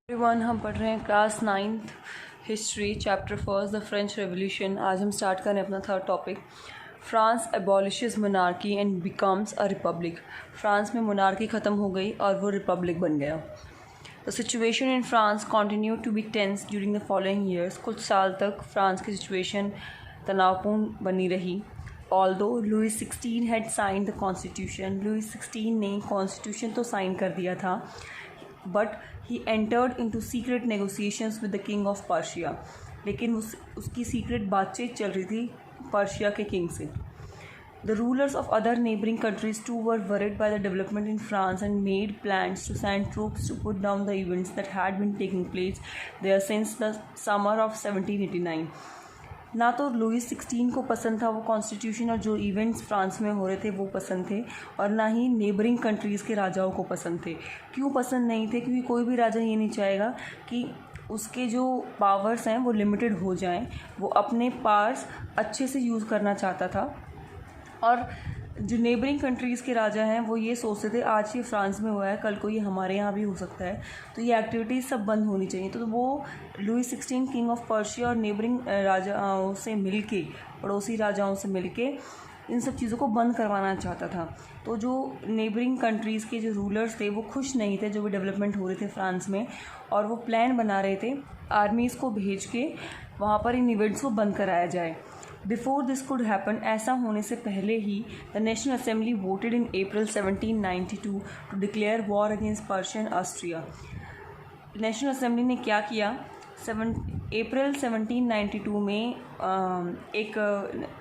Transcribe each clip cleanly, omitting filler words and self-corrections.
Everyone, हम पढ़ रहे हैं class 9th history chapter first the French revolution. आज हम स्टार्ट करें अपना third topic. France abolishes monarchy and becomes a republic. France में मोनार्की ख़त्म हो गई और वो रिपब्लिक बन गया। The situation in France continue to be tense during the following years. कुछ साल तक फ्रांस की सिचुएशन तनावपूर्ण बनी रही। Although Louis 16 had sign the constitution. Louis 16 ने कॉन्स्टिट्यूशन तो साइन कर दिया था, but he entered into secret negotiations with the king of Persia. लेकिन उसकी सीक्रेट बातचीत चल रही थी पर्शिया के किंग से। The rulers of other neighboring countries too were worried by the development in France and made plans to send troops to put down the events that had been taking place there since the summer of 1789. ना तो Louis 16 को पसंद था वो constitution और जो events France में हो रहे थे वो पसंद थे, और ना ही नेबरिंग कंट्रीज़ के राजाओं को पसंद थे। क्यों पसंद नहीं थे? क्योंकि कोई भी राजा ये नहीं चाहेगा कि उसके जो पावर्स हैं वो लिमिटेड हो जाएं। वो अपने पावर्स अच्छे से यूज़ करना चाहता था, और जो नेबरिंग कंट्रीज़ के राजा हैं वो ये सोचते थे आज ये फ्रांस में हुआ है, कल को ये हमारे यहाँ भी हो सकता है, तो ये एक्टिविटीज़ सब बंद होनी चाहिए। तो वो लुई 16 किंग ऑफ पर्शिया और नेबरिंग राजाओं से मिलके, पड़ोसी राजाओं से मिलके इन सब चीज़ों को बंद करवाना चाहता था। तो जो नेबरिंग कंट्रीज़ के जो रूलर्स थे वो खुश नहीं थे जो भी डेवलपमेंट हो रहे थे फ्रांस में, और वो प्लान बना रहे थे आर्मीज़ को भेज के वहाँ पर इन इवेंट्स को बंद कराया जाए। बिफोर दिस कुड हैपन, ऐसा होने से पहले ही the national assembly voted in April 1792 to declare war against Prussia and Austria. National assembly ने क्या किया? अप्रैल 1792 में एक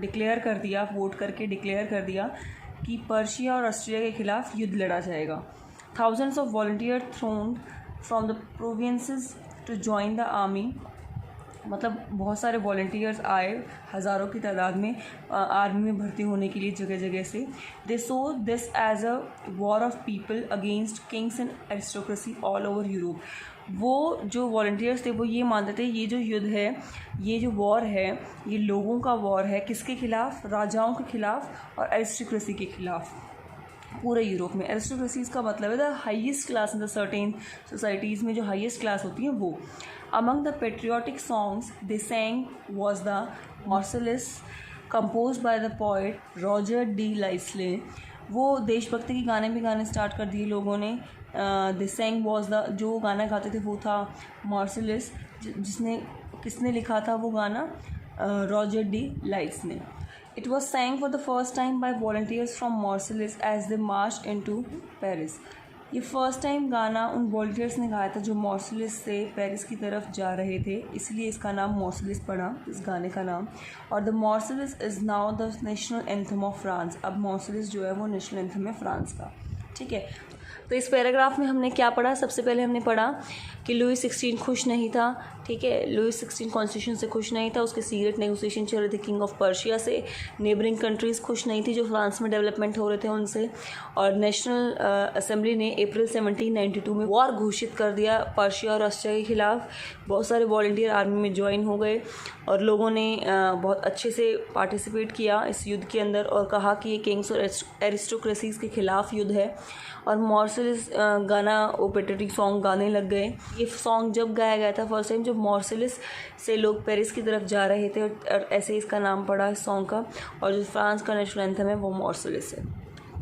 डिक्लेयर कर दिया, वोट करके डिक्लेयर कर दिया कि पर्शिया और ऑस्ट्रिया के खिलाफ युद्ध लड़ा जाएगा। Thousands of volunteer thronged from the provinces to join the army. मतलब बहुत सारे वॉलंटियर्स आए हज़ारों की तादाद में आर्मी में भर्ती होने के लिए जगह जगह से। They saw this as a war of people against kings and aristocracy all over Europe. वो जो वॉलंटियर्स थे वो ये मानते थे ये जो युद्ध है, ये जो वॉर है, ये लोगों का वॉर है। किसके खिलाफ? राजाओं के खिलाफ और एरिस्टोक्रेसी के खिलाफ। पूरे यूरोप में एरिस्टोक्रेसीज का मतलब है the highest class in the certain societies में जो हाईएस्ट क्लास होती है वो। Among the patriotic songs they sang was the Marseillaise composed by the poet रॉजर डी लाइस्ले। वो देशभक्ति के गाने भी गाने स्टार्ट कर दिए लोगों ने। दे sang was the, जो गाना गाते थे वो था Marseillaise, जिसने किसने लिखा था वो गाना? रॉजर डी लाइस ने। It was sang for the first time by volunteers from Marseilles as they marched into Paris. ये फर्स्ट टाइम गाना उन वॉल्टियर्स ने गाया था जो मार्सिलिस से पेरिस की तरफ जा रहे थे, इसलिए इसका नाम मार्सिलिस पड़ा, इस गाने का नाम। और the Marseillaise is now the national anthem of France. अब मार्सिलिस जो है वो नेशनल एंथम है फ्रांस का। ठीक है, तो इस पैराग्राफ में हमने क्या पढ़ा? सबसे पहले हमने पढ़ा कि लुई 16 खुश नहीं था। ठीक है, लुई 16 कॉन्स्टिट्यूशन से खुश नहीं था, उसके सीक्रेट नेगोशिएशन चल रहे थे किंग ऑफ पर्शिया से। नेबरिंग कंट्रीज़ खुश नहीं थी जो फ्रांस में डेवलपमेंट हो रहे थे उनसे। और नेशनल असेंबली ने अप्रैल 1792 में वॉर घोषित कर दिया पर्शिया और ऑस्ट्रिया के खिलाफ। बहुत सारे वॉलंटियर आर्मी में ज्वाइन हो गए और लोगों ने बहुत अच्छे से पार्टिसिपेट किया इस युद्ध के अंदर, और कहा कि ये किंग्स और एरिस्टोक्रेसीज़ के खिलाफ युद्ध है। और मार्सिलिस गाना वो पेट्रियटिक सॉन्ग गाने लग गए। ये सॉन्ग जब गाया गया था फर्स्ट टाइम, जब मार्सिलिस से लोग पेरिस की तरफ जा रहे थे, और ऐसे इसका नाम पड़ा इस सॉन्ग का। और जो फ्रांस का नेशनल एंथम है वो मार्सिलिस है।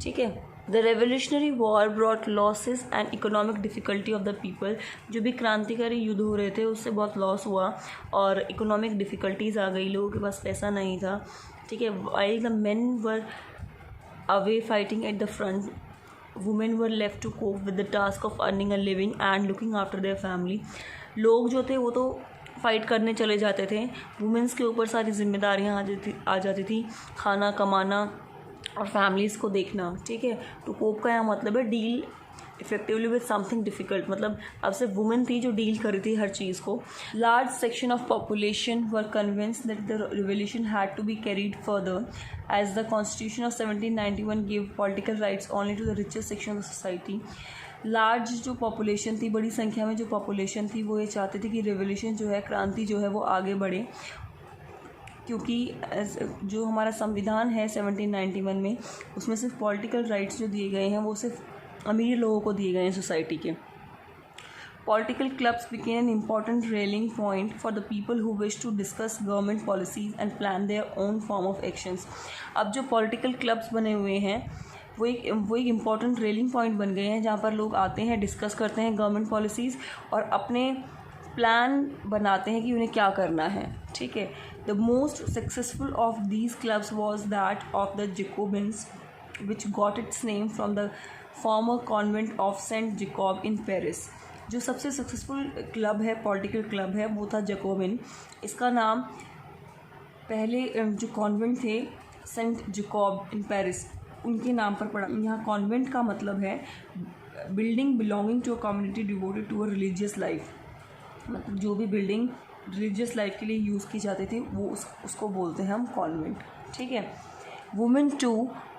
ठीक है, the revolutionary war brought losses and economic difficulty of the people. जो भी क्रांतिकारी युद्ध हो रहे थे उससे बहुत लॉस हुआ और इकोनॉमिक डिफ़िकल्टीज़ आ गई, लोगों के पास पैसा नहीं था। ठीक है, while the men were away fighting at the front, women were left to cope with the task of earning a living and looking after their family. लोग जो थे वो तो फाइट करने चले जाते थे, वुमेंस के ऊपर सारी जिम्मेदारियां आ जाती थी, खाना कमाना और फैमिलीज़ को देखना। ठीक है, टू कोप का यहाँ मतलब है deal effectively with something difficult, मतलब अब सिर्फ वुमेन थी जो डील कर रही थी हर चीज़ को। Large section of population were convinced that the revolution had to be carried further as the constitution of 1791 give political rights only to the richest section of society. Large जो population थी, बड़ी संख्या में जो पॉपुलेशन थी, वो ये चाहते थे कि रिवोल्यूशन जो है, क्रांति जो है वो आगे बढ़े, क्योंकि जो हमारा संविधान है 1791 में, उसमें सिर्फ पॉलिटिकल राइट्स जो दिए गए हैं वो सिर्फ अमीर लोगों को दिए गए हैं सोसाइटी के। Political clubs became an important rallying point for the people who wish to discuss government policies and plan their own form of actions. अब जो political clubs बने हुए हैं वो एक इम्पॉर्टेंट रेलिंग पॉइंट बन गए हैं, जहाँ पर लोग आते हैं, डिस्कस करते हैं गवर्नमेंट पॉलिसीज़ और अपने प्लान बनाते हैं कि उन्हें क्या करना है. ठीक है. The most successful of these clubs was that of the Jacobins which got its name from the former convent of Saint Jacob in Paris. जो सबसे सक्सेसफुल क्लब है, पॉलिटिकल क्लब है, वो था जेकोबिन. इसका नाम पहले जो कॉन्वेंट थे सेंट जेकोब इन पेरिस, उनके नाम पर पड़ा. यहाँ कॉन्वेंट का मतलब है building belonging to a community devoted to a religious life. मतलब जो भी बिल्डिंग रिलीजियस लाइफ के लिए यूज़ की जाती थी वो उसको बोलते हैं हम कॉन्वेंट. ठीक है. Women too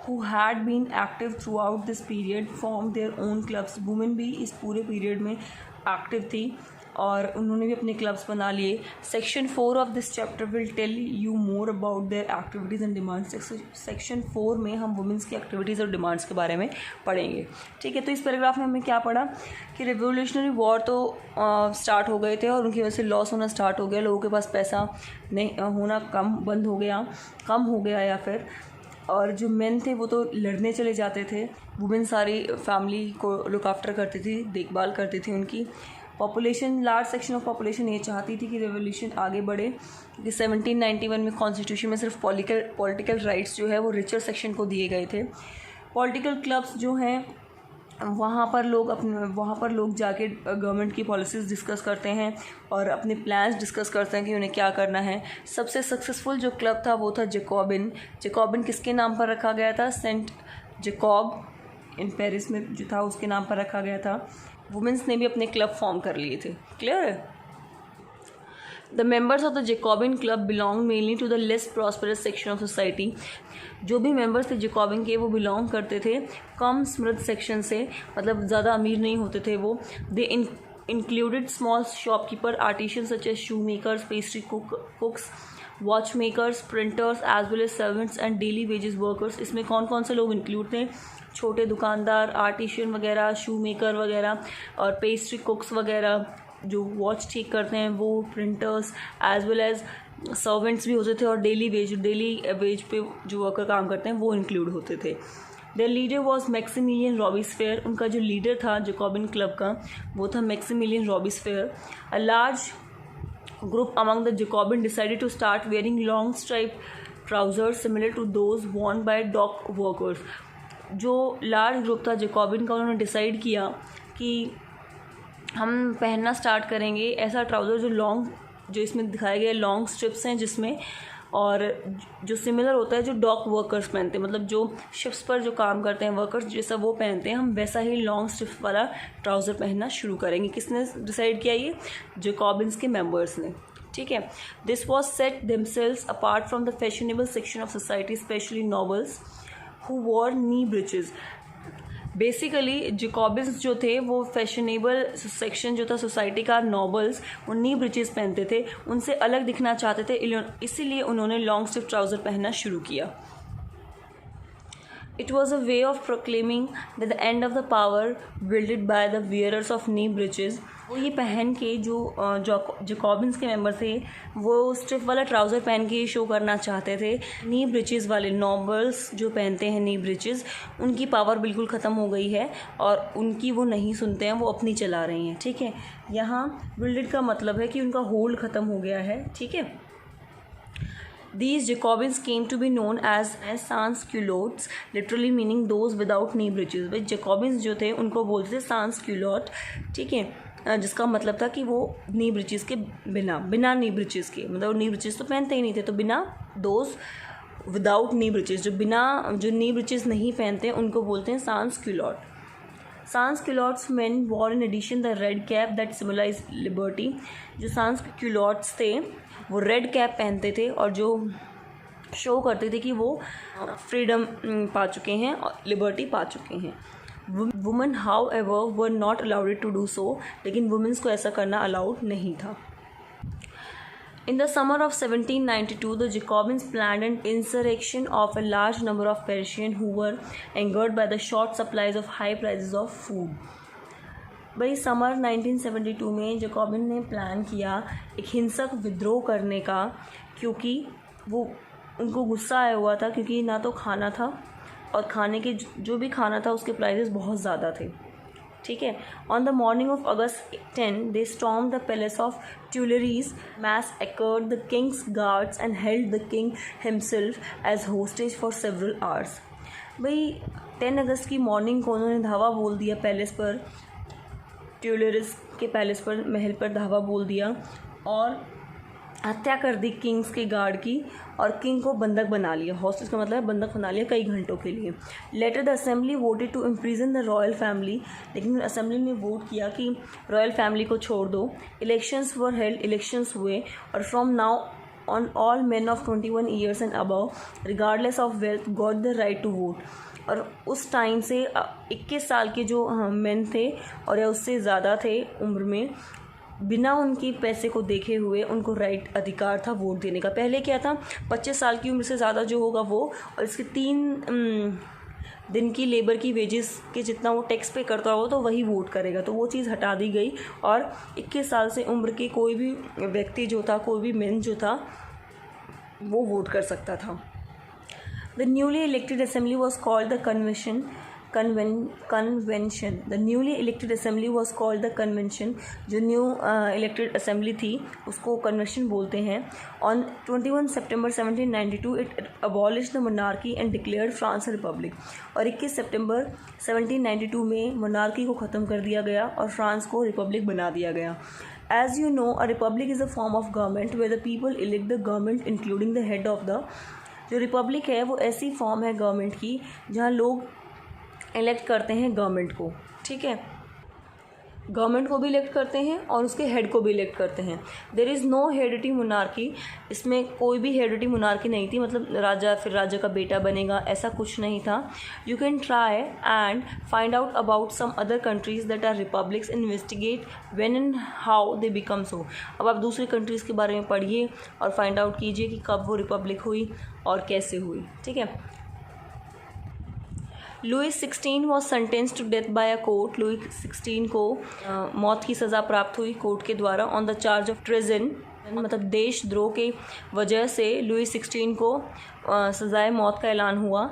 who had been active throughout this period form their own clubs. Women भी इस पूरे पीरियड में एक्टिव थी और उन्होंने भी अपने क्लब्स बना लिए. Section 4 of this chapter will tell you more about their activities and demands. Section 4 में हम वुमेंस की एक्टिविटीज़ और डिमांड्स के बारे में पढ़ेंगे. ठीक है. तो इस पैराग्राफ में हमें क्या पढ़ा कि रिवोल्यूशनरी वॉर तो स्टार्ट हो गए थे और उनकी वजह से लॉस होना स्टार्ट हो गया. लोगों के पास पैसा नहीं होना कम हो गया या फिर, और जो मेन थे वो तो लड़ने चले जाते थे. वुमेन सारी फैमिली को लुक आफ्टर करती थी, देखभाल करती थी उनकी. Population, large section of population ये चाहती थी कि रेवोल्यूशन आगे बढ़े, क्योंकि 1791 में कॉन्स्टिट्यूशन में सिर्फ पॉलिटिकल राइट्स जो है वो रिचर सेक्शन को दिए गए थे. पॉलिटिकल क्लब्स जो हैं वहाँ पर लोग जाके गवर्नमेंट की पॉलिसीज़ डिस्कस करते हैं और अपने प्लान्स डिस्कस करते हैं कि उन्हें क्या करना है. सबसे सक्सेसफुल जो क्लब था वो था जेकोबिन. जेकोबिन किसके नाम पर रखा गया था? सेंट जेकोब इन पेरिस में जो था उसके नाम पर रखा गया था. वुमेंस ने भी अपने क्लब फॉर्म कर लिए थे. क्लियर है. The members of the Jacobin club belong mainly to the less prosperous section of society. जो भी मेंबर्स थे जेकोबिन के वो बिलोंग करते थे कम समृद्ध सेक्शन से, मतलब ज़्यादा अमीर नहीं होते थे वो. They included small shopkeeper, artisan such as shoe makers, pastry cooks, watch makers, printers as well as servants and daily wages workers. इसमें कौन कौन से लोग इंक्लूड थे? छोटे दुकानदार, आर्टिशियन वगैरह, शू मेकर वगैरह और पेस्ट्री कुक्स वगैरह जो वॉच ठीक करते हैं वो, printers as well as servants भी होते थे और डेली वेज पे जो वर्कर काम करते हैं वो इंक्लूड होते थे. Their leader was Maximilian Robespierre. उनका जो लीडर था जेकोबिन क्लब का वो था Maximilian Robespierre. A large group among the Jacobin decided to start wearing long striped trousers similar to those worn by dock workers. जो large group था Jacobin का, उन्होंने डिसाइड किया कि हम पहनना स्टार्ट करेंगे ऐसा ट्राउज़र जो इसमें दिखाए गए लॉन्ग स्ट्रिप्स हैं जिसमें, और जो सिमिलर होता है जो डॉक वर्कर्स पहनते हैं, मतलब जो शिप्स पर जो काम करते हैं वर्कर्स जैसा वो पहनते हैं, हम वैसा ही लॉन्ग स्ट्रिप्स वाला ट्राउज़र पहनना शुरू करेंगे. किसने डिसाइड किया? ये जेकोबिन्स के मेंबर्स ने. ठीक है. This was set themselves apart from the fashionable section of society, especially nobles who wore knee breeches. Basically Jacobins जो थे वो फैशनेबल सेक्शन जो था सोसाइटी का, नॉबल्स, वो नी ब्रिचेस पहनते थे, उनसे अलग दिखना चाहते थे, इसीलिए उन्होंने लॉन्ग स्लीव ट्राउज़र पहनना शुरू किया. It was a way of proclaiming that the end of the power wielded by the wearers of knee breeches. वो ये पहन के जो जेकोबिन्स के मेंबर थे वो स्ट्रिप वाला ट्राउज़र पहन के शो करना चाहते थे. नी ब्रिचेस वाले नॉबल्स जो पहनते हैं नी ब्रिचेस, उनकी पावर बिल्कुल ख़त्म हो गई है और उनकी वो नहीं सुनते हैं, वो अपनी चला रही हैं. ठीक है. यहाँ विल्डेड का मतलब है कि उनका होल्ड ख़त्म हो गया है. ठीक है. These Jacobins came to be known as sans-culottes, literally meaning those without knee breeches. भाई Jacobins जो थे उनको बोलते थे sans-culotte. ठीक है. जिसका मतलब था कि वो नी ब्रिचेस के बिना नी ब्रिचेस के, मतलब नी ब्रिचेस तो पहनते ही नहीं थे, तो बिना दोज विदाउट नी ब्रिचेस, जो नी ब्रिचेस नहीं पहनते उनको बोलते हैं sans-culotte. Sans-culottes men wore in addition the red cap that symbolized liberty. जो sans-culottes थे वो रेड कैप पहनते थे और जो शो करते थे कि वो फ्रीडम पा चुके हैं और लिबर्टी पा चुके हैं. Women however were not allowed to do so, लेकिन वुमेंस को ऐसा करना अलाउड नहीं था. In the summer of 1792, the Jacobins planned an insurrection of a large number of Parisians who were angered by the short supplies of high prices of food. भाई summer 1972 में Jacobian ने plan किया एक हिंसक विद्रोह करने का, क्योंकि वो उनको गुस्सा आया हुआ था क्योंकि ना तो खाना था और खाने के जो भी खाना था उसके प्राइसेस बहुत ज़्यादा थे। ठीक है। On the morning of August 10 they storm the palace of Tuileries, massacred the king's guards and held the king himself as hostage for several hours. भाई 10 अगस्त की मॉर्निंग को उन्होंने धावा बोल दिया पैलेस पर, ट्यूलरीज के पैलेस पर, महल पर धावा बोल दिया और हत्या कर दी किंग्स के गार्ड की और किंग को बंधक बना लिया। हॉस्टेज का मतलब है बंधक बना लिया कई घंटों के लिए। Later the assembly voted to imprison the royal family, लेकिन असेंबली ने वोट किया कि रॉयल फैमिली को छोड़ दो। इलेक्शंस वर हेल्ड, इलेक्शंस हुए और from now on all men of 21 years and above regardless of wealth got the right to vote. और उस टाइम से 21 साल के जो मेन थे और या उससे ज़्यादा थे उम्र में, बिना उनकी पैसे को देखे हुए उनको राइट अधिकार था वोट देने का। पहले क्या था, 25 साल की उम्र से ज़्यादा जो होगा वो, और इसके 3 दिन की लेबर की वेजेस के जितना वो टैक्स पे करता होगा तो वही वोट करेगा। तो वो चीज़ हटा दी गई और 21 साल से उम्र के कोई भी व्यक्ति जो था, कोई भी मेन जो था, वो वोट कर सकता था। The newly elected assembly was called the convention. The newly elected assembly was called the convention. जो न्यू इलेक्टेड असेंबली थी उसको कन्वेंशन बोलते हैं। On 21 September 1792 it abolish the monarchy and declared France Republic. और 21 सितंबर 1792 में मोनार्की को ख़त्म कर दिया गया और फ्रांस को रिपब्लिक बना दिया गया। As you know, a republic is a form of government where the people elect the government including the head of the। जो रिपब्लिक है वो ऐसी फॉर्म है गवर्नमेंट की जहाँ लोग इलेक्ट करते हैं गवर्नमेंट को। ठीक है, गवर्नमेंट को भी इलेक्ट करते हैं और उसके हेड को भी इलेक्ट करते हैं। There is no heredity monarchy. इसमें कोई भी हेरिडिटी मोनार्की नहीं थी, मतलब राजा फिर राजा का बेटा बनेगा, ऐसा कुछ नहीं था। You can try and find out about some other countries that are republics, investigate when and how they become so. अब आप दूसरी कंट्रीज़ के बारे में पढ़िए और फाइंड आउट कीजिए कि कब वो रिपब्लिक हुई और कैसे हुई। ठीक है। Louis 16 was sentence to death by a court. Louis 16 को मौत की सज़ा प्राप्त हुई कोर्ट के द्वारा on the charge of treason, मतलब देशद्रोह के वजह से लुई 16 को सज़ाए मौत का ऐलान हुआ।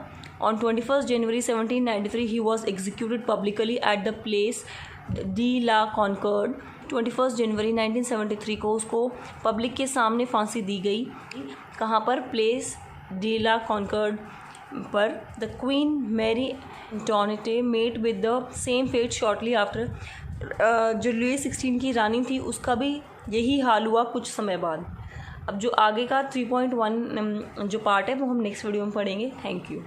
On 21 January 1793 he was executed publicly at the place de la Concorde. 21 जनवरी 1973 को उसको पब्लिक के सामने फांसी दी गई। कहाँ पर? प्लेस डी ला कॉन्कर्ड पर। The queen Marie Antoinette met with the same fate shortly after. जो लुई 16 की रानी थी उसका भी यही हाल हुआ कुछ समय बाद। अब जो आगे का 3.1 जो पार्ट है वो हम नेक्स्ट वीडियो में पढ़ेंगे। Thank you.